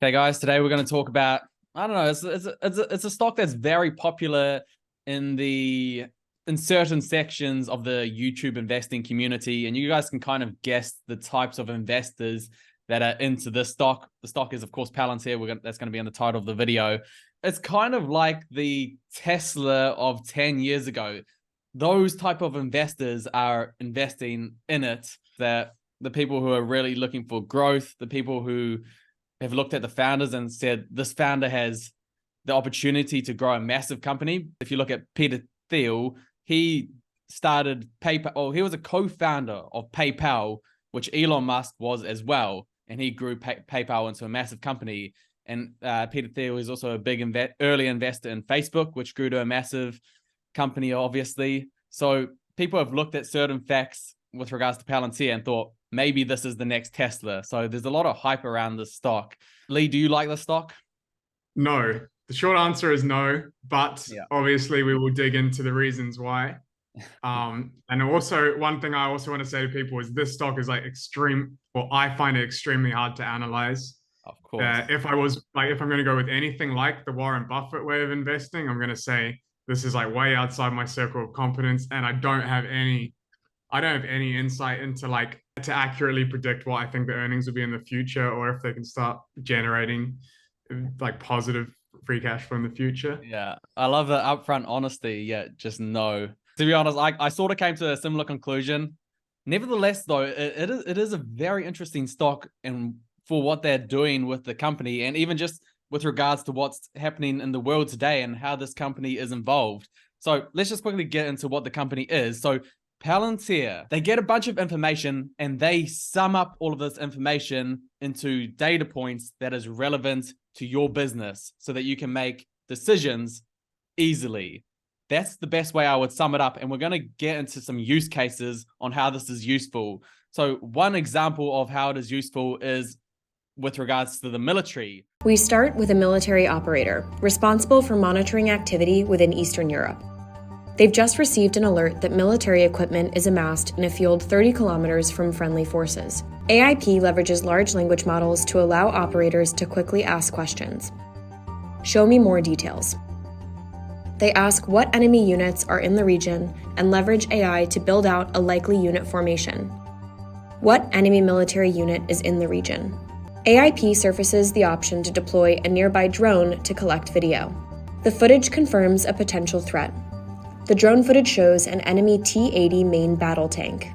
Okay, guys, today we're going to talk about, I don't know, it's a stock that's very popular in in certain sections of the YouTube investing community, and you guys can kind of guess the types of investors that are into this stock. The stock is, of course, Palantir. That's going to be in the title of the video. It's kind of like the Tesla of 10 years ago. Those type of investors are investing in it. That the people who are really looking for growth, the people who have looked at the founders and said, this founder has the opportunity to grow a massive company. If you look at Peter Thiel, he started PayPal, or he was a co-founder of PayPal, which Elon Musk was as well. And he grew PayPal into a massive company. And Peter Thiel is also a big early investor in Facebook, which grew to a massive company, obviously. So people have looked at certain facts with regards to Palantir and thought, maybe this is the next Tesla. So there's a lot of hype around this stock. Lee, do you like the stock? No. The short answer is no, but Yeah. obviously we will dig into the reasons why. And also one thing I also want to say to people is this stock is like extreme, well, I find it extremely hard to analyze. Of course. If I'm going to go with anything like the Warren Buffett way of investing, I'm going to say this is like way outside my circle of competence, and I don't have any insight into like to accurately predict what I think the earnings will be in the future, or if they can start generating like positive free cash flow in the future. Yeah. I love the upfront honesty. Yeah, just no. To be honest, I sort of came to a similar conclusion. Nevertheless, though, it is a very interesting stock and for what they're doing with the company, and even just with regards to what's happening in the world today and how this company is involved. So let's just quickly get into what the company is. So Palantir, they get a bunch of information and they sum up all of this information into data points that is relevant to your business so that you can make decisions easily. That's the best way I would sum it up. And we're going to get into some use cases on how this is useful. So one example of how it is useful is with regards to the military. We start with a military operator responsible for monitoring activity within Eastern Europe. They've just received an alert that military equipment is amassed in a field 30 kilometers from friendly forces. AIP leverages large language models to allow operators to quickly ask questions. Show me more details. They ask what enemy units are in the region and leverage AI to build out a likely unit formation. What enemy military unit is in the region? AIP surfaces the option to deploy a nearby drone to collect video. The footage confirms a potential threat. The drone footage shows an enemy T-80 main battle tank.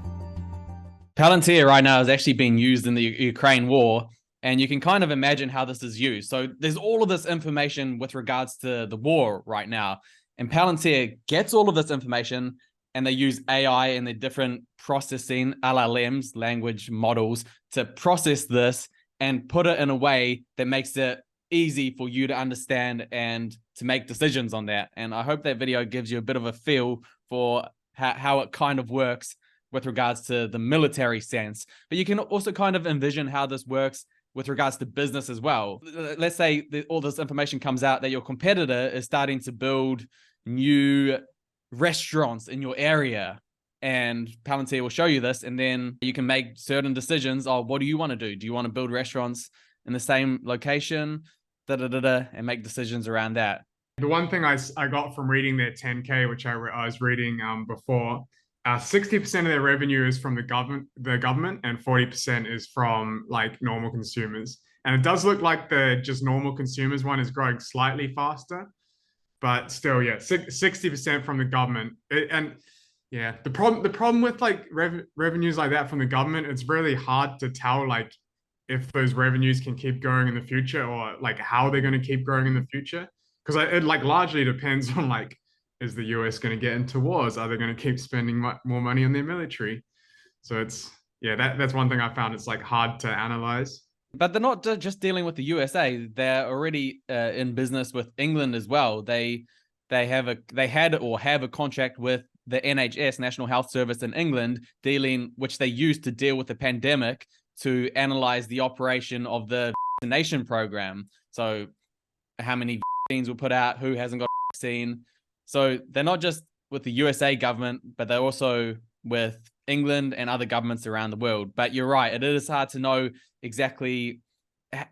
Palantir right now is actually being used in the Ukraine war, and you can kind of imagine how this is used. So there's all of this information with regards to the war right now, and Palantir gets all of this information, and they use AI and the different processing LLMs, language models, to process this and put it in a way that makes it easy for you to understand and to make decisions on that. And I hope that video gives you a bit of a feel for how it kind of works with regards to the military sense. But you can also kind of envision how this works with regards to business as well. Let's say that all this information comes out that your competitor is starting to build new restaurants in your area, and Palantir will show you this, and then you can make certain decisions. Oh, what do you want to do? Do you want to build restaurants in the same location? And make decisions around that. The one thing I got from reading their 10K, which I was reading before, 60% of their revenue is from the government, and 40% is from like normal consumers. And it does look like the just normal consumers one is growing slightly faster, but still, yeah, 60% from the government. The problem with like revenues like that from the government, it's really hard to tell like if those revenues can keep growing in the future, or like how they're going to keep growing in the future. Because it like largely depends on like, is the US going to get into wars? Are they going to keep spending more money on their military? So that's one thing I found. It's like hard to analyze. But they're not just dealing with the USA. They're already in business with England as well. They had a contract with the NHS, National Health Service in England, which they used to deal with the pandemic, to analyze the operation of the vaccination program. So how many vaccines were put out, who hasn't got a vaccine. So they're not just with the USA government, but they're also with England and other governments around the world. But you're right, it is hard to know exactly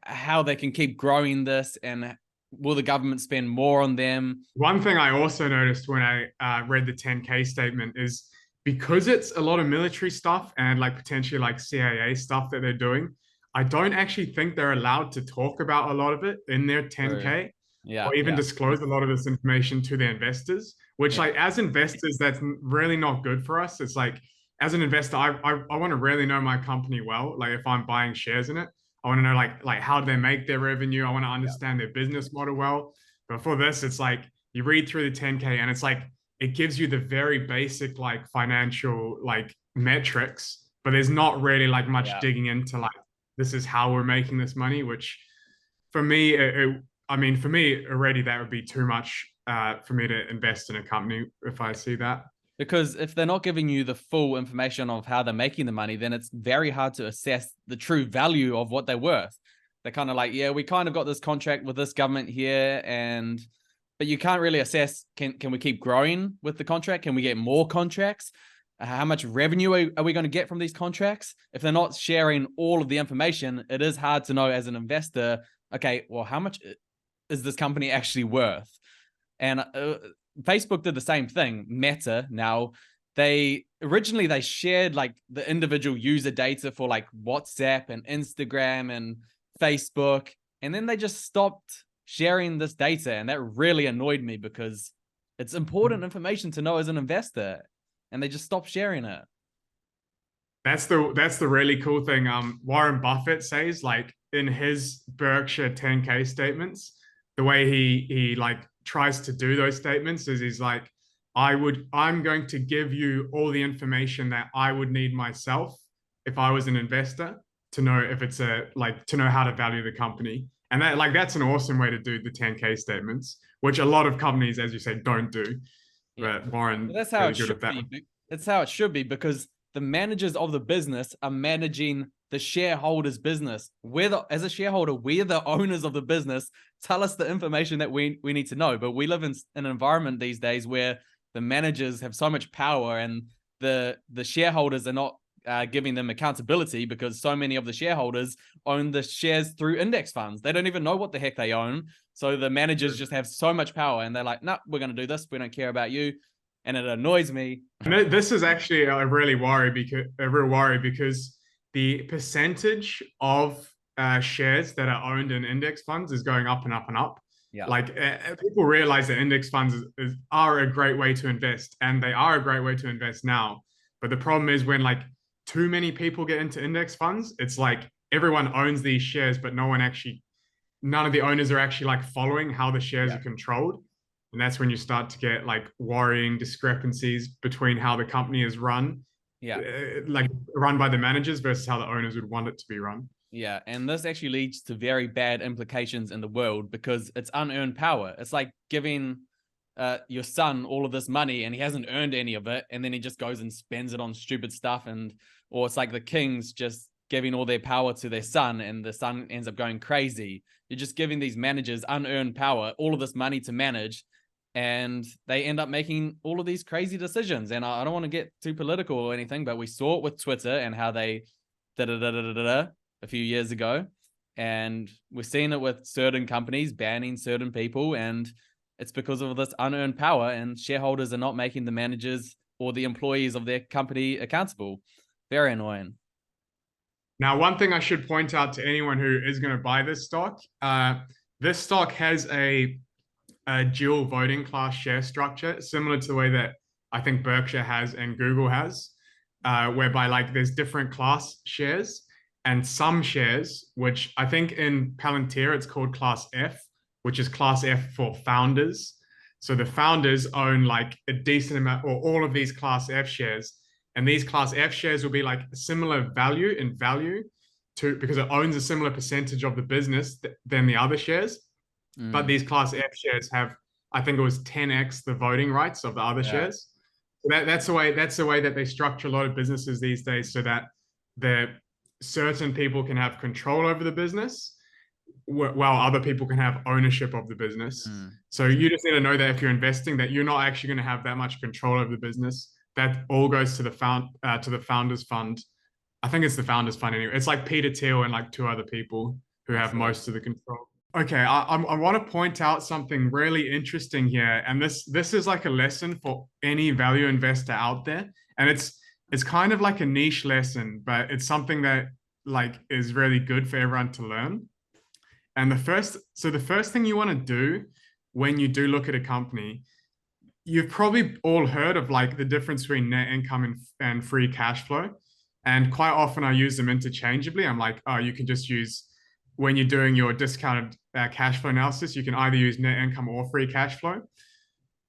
how they can keep growing this, and will the government spend more on them? One thing I also noticed when I read the 10K statement is because it's a lot of military stuff and like potentially like CIA stuff that they're doing, I don't actually think they're allowed to talk about a lot of it in their 10K Yeah, or even yeah, disclose a lot of this information to their investors, which yeah, like as investors, that's really not good for us. It's like as an investor, I want to really know my company well. Like if I'm buying shares in it, I want to know like how do they make their revenue? I want to yeah, understand their business model well. But for this, it's like you read through the 10K and it's like it gives you the very basic like financial like metrics, but there's not really like much yeah. digging into like this is how we're making this money, which for me, I mean, for me already that would be too much for me to invest in a company if I see that. Because if they're not giving you the full information of how they're making the money, then it's very hard to assess the true value of what they're worth. They're kind of like, yeah, we kind of got this contract with this government here, and but you can't really assess, can we keep growing with the contract? Can we get more contracts? How much revenue are we going to get from these contracts? If they're not sharing all of the information, it is hard to know as an investor, okay, well, how much is this company actually worth? And Facebook did the same thing. Meta now, they originally they shared like the individual user data for like WhatsApp and Instagram and Facebook, and then they just stopped sharing this data, and that really annoyed me because it's important information to know as an investor, and they just stopped sharing it. That's the really cool thing. Warren Buffett says like in his Berkshire 10K statements, the way he like tries to do those statements is he's like, I'm going to give you all the information that I would need myself if I was an investor to know if it's a like to know how to value the company. And that like that's an awesome way to do the 10K statements, which a lot of companies, as you say, don't do. Yeah, But Warren but that's how really it good should at that. be. That's how it should be, because the managers of the business are managing the shareholders' business. As a shareholder, we're the owners of the business. Tell us the information that we need to know. But we live in an environment these days where the managers have so much power, and the shareholders are not giving them accountability, because so many of the shareholders own the shares through index funds. They don't even know what the heck they own. So the managers just have so much power, and they're like, no, we're going to do this. We don't care about you. And it annoys me. And this is actually a real worry because the percentage of shares that are owned in index funds is going up and up and up. Yeah. Like people realize that index funds are a great way to invest, and they are a great way to invest now. But the problem is when like too many people get into index funds, it's like everyone owns these shares, but none of the owners are actually like following how the shares are controlled. And that's when you start to get like worrying discrepancies between how the company is run, Yeah. like run by the managers versus how the owners would want it to be run. Yeah. And this actually leads to very bad implications in the world, because it's unearned power. It's like giving your son all of this money and he hasn't earned any of it, and then he just goes and spends it on stupid stuff. Or it's like the kings just giving all their power to their son, and the son ends up going crazy. You're just giving these managers unearned power, all of this money to manage, and they end up making all of these crazy decisions. And I don't want to get too political or anything, but we saw it with Twitter and how they a few years ago, and we're seeing it with certain companies banning certain people, and it's because of this unearned power, and shareholders are not making the managers or the employees of their company accountable. Very annoying. Now, one thing I should point out to anyone who is going to buy this stock has a dual voting class share structure, similar to the way that I think Berkshire has and Google has, whereby like there's different class shares, and some shares, which I think in Palantir it's called class F, which is class F for founders. So the founders own like a decent amount or all of these class F shares. And these class F shares will be like similar value to because it owns a similar percentage of the business than the other shares. But these class F shares have, I think it was 10x the voting rights of the other shares. So that's the way that they structure a lot of businesses these days, so that the certain people can have control over the business while other people can have ownership of the business. So you just need to know that if you're investing, that you're not actually going to have that much control over the business. That all goes to the founders fund. I think it's the founders fund anyway. It's like Peter Thiel and like two other people who have most of the control. Okay, I want to point out something really interesting here, and this is like a lesson for any value investor out there, and it's kind of like a niche lesson, but it's something that like is really good for everyone to learn. And the first thing you want to do when you do look at a company, you've probably all heard of like the difference between net income and free cash flow. And quite often I use them interchangeably. I'm like, oh, you can just use, when you're doing your discounted cash flow analysis, you can either use net income or free cash flow.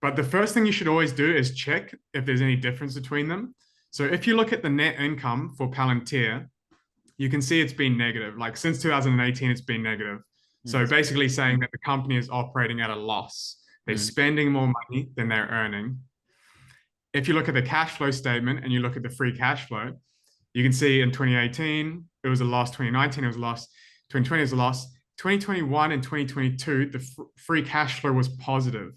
But the first thing you should always do is check if there's any difference between them. So if you look at the net income for Palantir, you can see it's been negative. Like since 2018, it's been negative. So basically saying that the company is operating at a loss. They're spending more money than they're earning. If you look at the cash flow statement and you look at the free cash flow, you can see in 2018, it was a loss. 2019, it was a loss. 2020 is a loss. 2021 and 2022, the free cash flow was positive.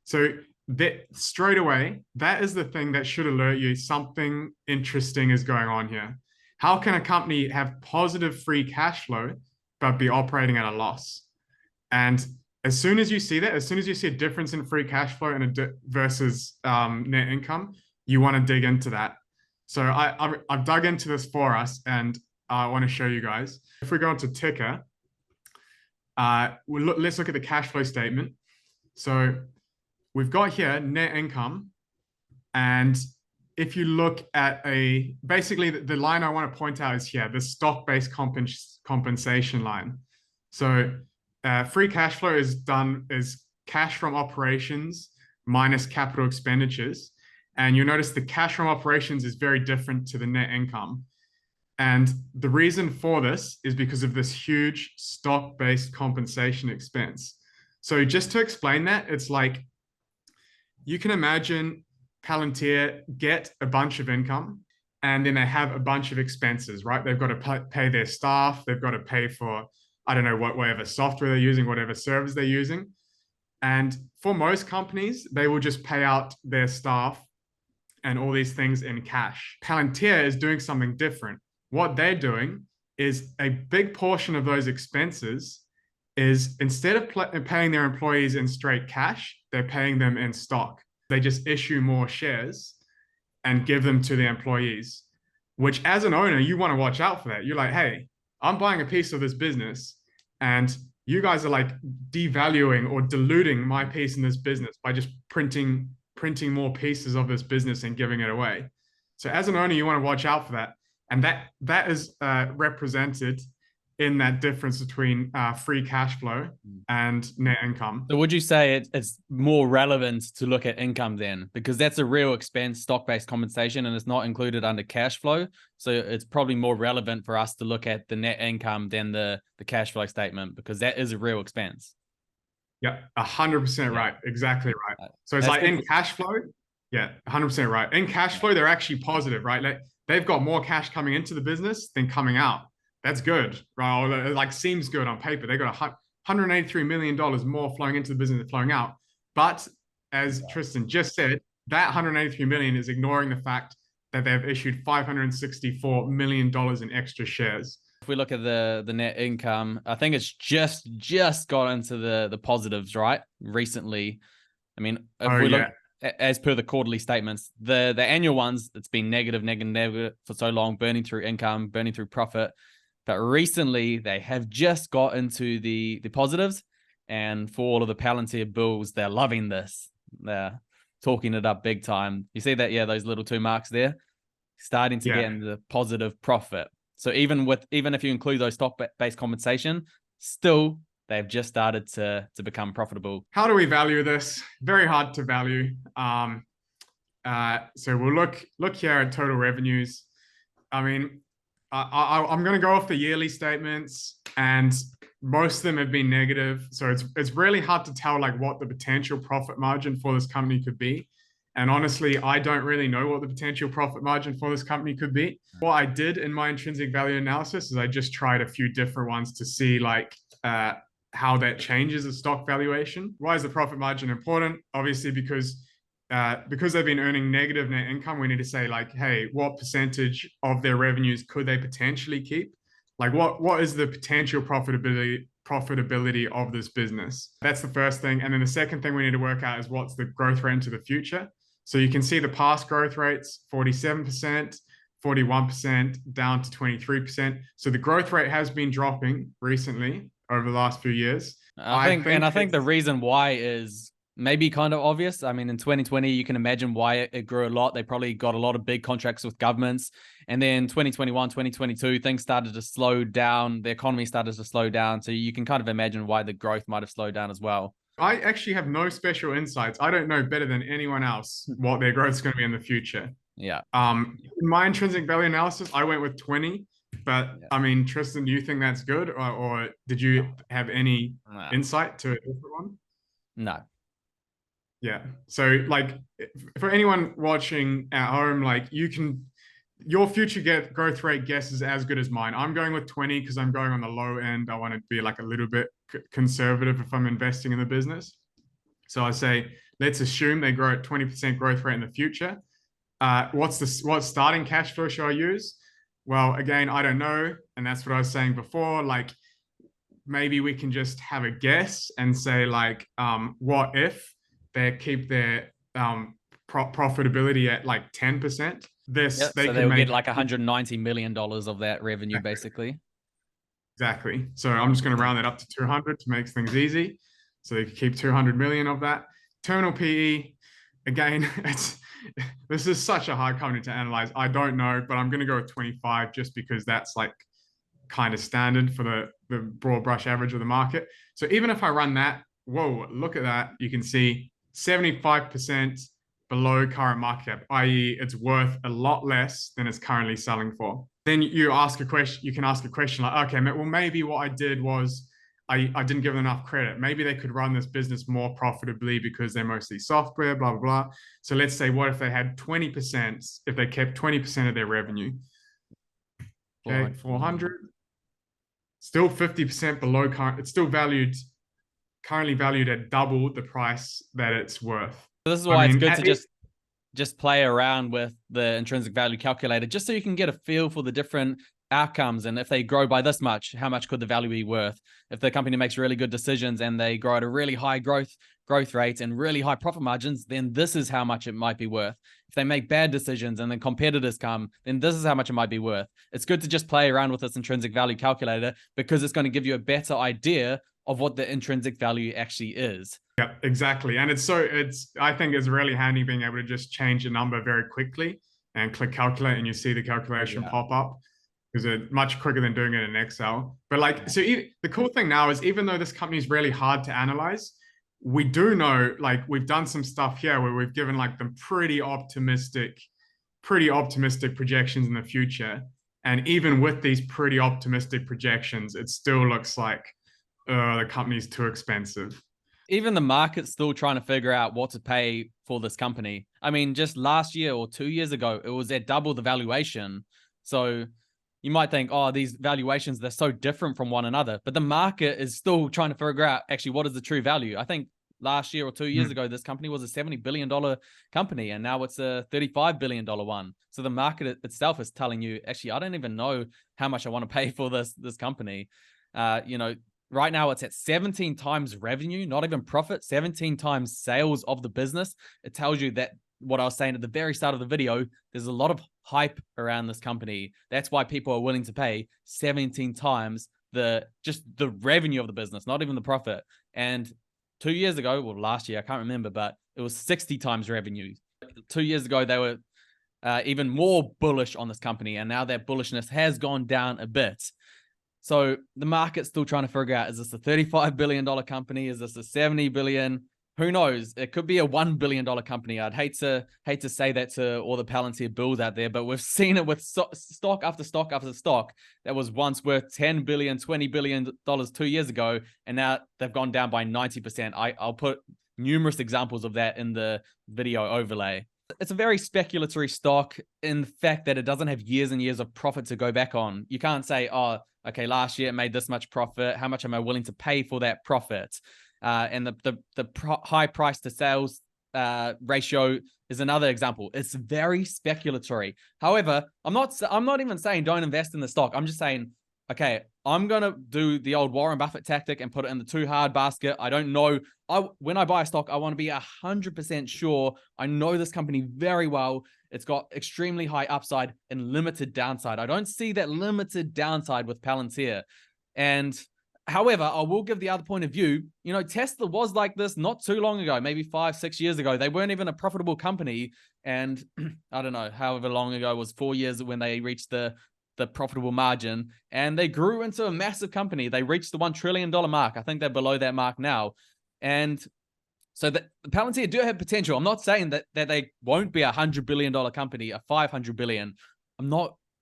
So that straight away, that is the thing that should alert you something interesting is going on here. How can a company have positive free cash flow but be operating at a loss? And as soon as you see that, as soon as you see a difference in free cash flow and versus net income, you want to dig into that. So I've dug into this for us, and I want to show you guys. If we go into ticker, let's look at the cash flow statement. So we've got here net income, and if you look at basically the line I want to point out is here, the stock-based compensation line. So free cash flow is cash from operations minus capital expenditures. And you'll notice the cash from operations is very different to the net income. And the reason for this is because of this huge stock-based compensation expense. So just to explain that, it's like, you can imagine Palantir get a bunch of income and then they have a bunch of expenses, right? They've got to pay their staff. They've got to pay for, I don't know, whatever software they're using, whatever servers they're using. And for most companies, they will just pay out their staff and all these things in cash. Palantir is doing something different. What they're doing is a big portion of those expenses is, instead of paying their employees in straight cash, they're paying them in stock. They just issue more shares and give them to the employees, which as an owner, you want to watch out for that. You're like, hey, I'm buying a piece of this business and you guys are like devaluing or diluting my piece in this business by just printing more pieces of this business and giving it away. So as an owner, you want to watch out for that. And that is represented in that difference between free cash flow and net income. So would you say it's more relevant to look at income then? Because that's a real expense, stock-based compensation, and it's not included under cash flow. So it's probably more relevant for us to look at the net income than the cash flow statement, because that is a real expense. Yeah, 100% right. Exactly right. So it's like in cash flow, yeah, 100% right. In cash flow, they're actually positive, right? Like they've got more cash coming into the business than coming out. That's good, right? Or it like seems good on paper. They got $183 million more flowing into the business than flowing out. But as Tristan just said, that $183 million is ignoring the fact that they've issued $564 million in extra shares. If we look at the net income, I think it's just got into the positives, right? Recently. I mean, if we look as per the quarterly statements, the annual ones, it's been negative for so long, burning through income, burning through profit. But recently, they have just got into the positives. And for all of the Palantir bulls, they're loving this. They're talking it up big time. You see that? Yeah, those little 2 marks there, starting to get into the positive profit. So even if you include those stock-based compensation, still, they've just started to become profitable. How do we value this? Very hard to value. So we'll look here at total revenues. I mean, I'm going to go off the yearly statements, and most of them have been negative. So it's really hard to tell like what the potential profit margin for this company could be. And honestly, I don't really know what the potential profit margin for this company could be. What I did in my intrinsic value analysis is I just tried a few different ones to see like how that changes the stock valuation. Why is the profit margin important? Obviously, because they've been earning negative net income, we need to say like, hey, what percentage of their revenues could they potentially keep? Like what is the potential profitability of this business? That's the first thing. And then the second thing we need to work out is what's the growth rate into the future. So you can see the past growth rates, 47%, 41%, down to 23%. So the growth rate has been dropping recently over the last few years. I think the reason why is maybe kind of obvious. I mean, in 2020, you can imagine why it grew a lot. They probably got a lot of big contracts with governments. And then 2021, 2022, things started to slow down. The economy started to slow down. So you can kind of imagine why the growth might have slowed down as well. I actually have no special insights. I don't know better than anyone else what their growth is going to be in the future. Yeah. In my intrinsic value analysis, I went with 20. But I mean, Tristan, do you think that's good, or did you have any insight to a different one? No. Yeah. So, like, for anyone watching at home, like, your future growth rate guess is as good as mine. I'm going with 20 because I'm going on the low end. I want to be like a little bit conservative if I'm investing in the business. So I say, let's assume they grow at 20% growth rate in the future. What starting cash flow should I use? Well, again, I don't know. And that's what I was saying before. Like, maybe we can just have a guess and say, like, what if they keep their profitability at like 10%? So they will get like $190 million of that revenue, basically. Exactly. So I'm just going to round that up to 200 to make things easy. So they can keep 200 million of that. Terminal PE, again, this is such a hard company to analyze. I don't know, but I'm going to go with 25 just because that's like kind of standard for the broad brush average of the market. So even if I run that, whoa, look at that. You can see 75% below current market cap, i.e. it's worth a lot less than it's currently selling for. Then you can ask a question like, okay, well, maybe what I did was I didn't give them enough credit. Maybe they could run this business more profitably because they're mostly software, blah, blah, blah. So let's say, what if they had 20%, if they kept 20% of their revenue? Okay, 400. Still 50% below current. It's still currently valued at double the price that it's worth. So this is why it's good to just play around with the intrinsic value calculator, just so you can get a feel for the different outcomes. And if they grow by this much, how much could the value be worth? If the company makes really good decisions and they grow at a really high growth rate and really high profit margins, then this is how much it might be worth. If they make bad decisions and then competitors come, then this is how much it might be worth. It's good to just play around with this intrinsic value calculator because it's going to give you a better idea of what the intrinsic value actually is. Yeah, exactly. And I think it's really handy being able to just change a number very quickly and click calculate and you see the calculation pop up, because it's much quicker than doing it in Excel. But like, so the cool thing now is, even though this company is really hard to analyze, we do know, like, we've done some stuff here where we've given like them pretty optimistic projections in the future. And even with these pretty optimistic projections, it still looks like the company's too expensive. Even the market's still trying to figure out what to pay for this company. I mean, just last year or 2 years ago, it was at double the valuation. So you might think, oh, these valuations, they're so different from one another. But the market is still trying to figure out actually what is the true value. I think last year or 2 years ago, this company was a $70 billion company, and now it's a $35 billion one. So the market itself is telling you, actually, I don't even know how much I want to pay for this company. Right now it's at 17 times revenue, not even profit, 17 times sales of the business. It tells you that what I was saying at the very start of the video, there's a lot of hype around this company. That's why people are willing to pay 17 times the revenue of the business, not even the profit. And 2 years ago, well, last year, I can't remember, but it was 60 times revenue. 2 years ago, they were even more bullish on this company. And now that bullishness has gone down a bit. So the market's still trying to figure out, is this a $35 billion company? Is this a $70 billion? Who knows? It could be a $1 billion company. I'd hate to say that to all the Palantir bulls out there, but we've seen it with stock after stock after stock that was once worth $10 billion, $20 billion 2 years ago, and now they've gone down by 90%. I'll put numerous examples of that in the video overlay. It's a very speculatory stock in the fact that it doesn't have years and years of profit to go back on. You can't say, oh, okay, last year it made this much profit. How much am I willing to pay for that profit? And the high price to sales ratio is another example. It's very speculatory. However, I'm not even saying don't invest in the stock. I'm just saying, okay, I'm going to do the old Warren Buffett tactic and put it in the too hard basket. I don't know. When I buy a stock, I want to be 100% sure. I know this company very well. It's got extremely high upside and limited downside. I don't see that limited downside with Palantir. And however, I will give the other point of view. You know, Tesla was like this not too long ago, maybe 5-6 years ago. They weren't even a profitable company. And I don't know, however long ago, it was 4 years when they reached the profitable margin, and they grew into a massive company. They reached the $1 trillion mark. I think they're below that mark now. And so the Palantir do have potential. I'm not saying that they won't be a $100 billion company, a $500 billion.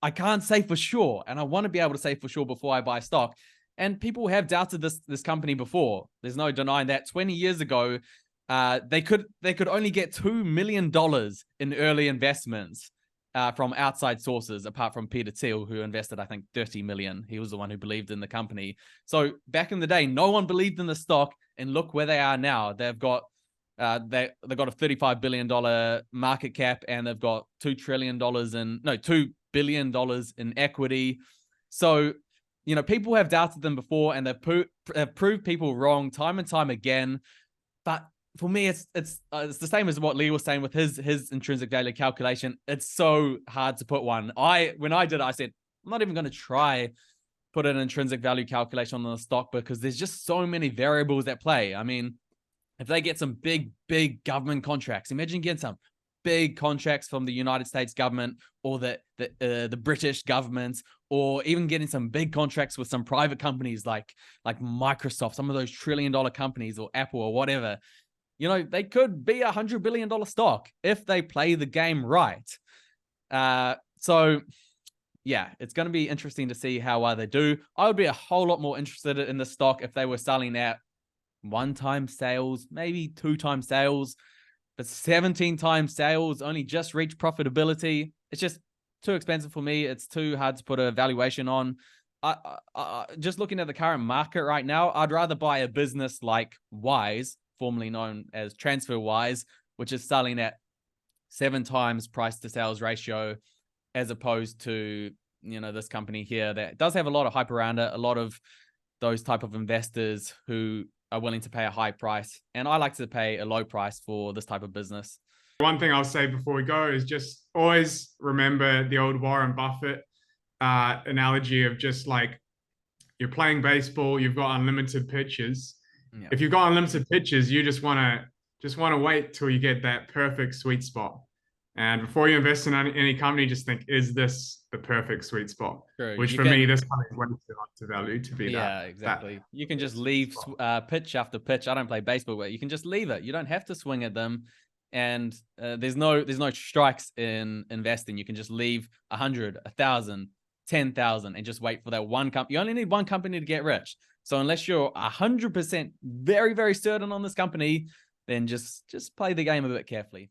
I can't say for sure. And I want to be able to say for sure before I buy stock. And people have doubted this company before. There's no denying that. 20 years ago, they could only get $2 million in early investments from outside sources, apart from Peter Thiel, who invested, I think, 30 million. He was the one who believed in the company. So back in the day, no one believed in the stock, and look where they are now. They've got they've got a $35 billion market cap, and they've got $2 billion in equity. So, you know, people have doubted them before, and they've proved people wrong time and time again. But for me, it's the same as what Lee was saying with his intrinsic value calculation. It's so hard to put one. When I did it, I said, I'm not even going to try put an intrinsic value calculation on the stock, because there's just so many variables at play. I mean, if they get some big government contracts, imagine getting some big contracts from the United States government or the British government, or even getting some big contracts with some private companies like Microsoft, some of those $1 trillion companies, or Apple, or whatever. You know, they could be a $100 billion stock if they play the game right. So yeah, it's going to be interesting to see how well they do. I would be a whole lot more interested in the stock if they were selling at 1-time sales, maybe 2-time sales, but 17 times sales, only just reached profitability. It's just too expensive for me. It's too hard to put a valuation on. Just looking at the current market right now, I'd rather buy a business like Wise, formerly known as TransferWise, which is selling at 7 times price to sales ratio, as opposed to, you know, this company here that does have a lot of hype around it, a lot of those type of investors who are willing to pay a high price. And I like to pay a low price for this type of business. One thing I'll say before we go is just always remember the old Warren Buffett analogy of just like, you're playing baseball, you've got unlimited pitches. Yeah. If you've got unlimited pitches, you just want to wait till you get that perfect sweet spot. And before you invest in any company, just think, is this the perfect sweet spot? True. Which me, this one is way too hard to value to be that. Yeah, exactly. You can just leave pitch after pitch. I don't play baseball, but you can just leave it. You don't have to swing at them. And there's no strikes in investing. You can just leave 100, 1,000, 10,000 and just wait for that one company. You only need one company to get rich. So unless you're 100% very, very certain on this company, then just play the game a bit carefully.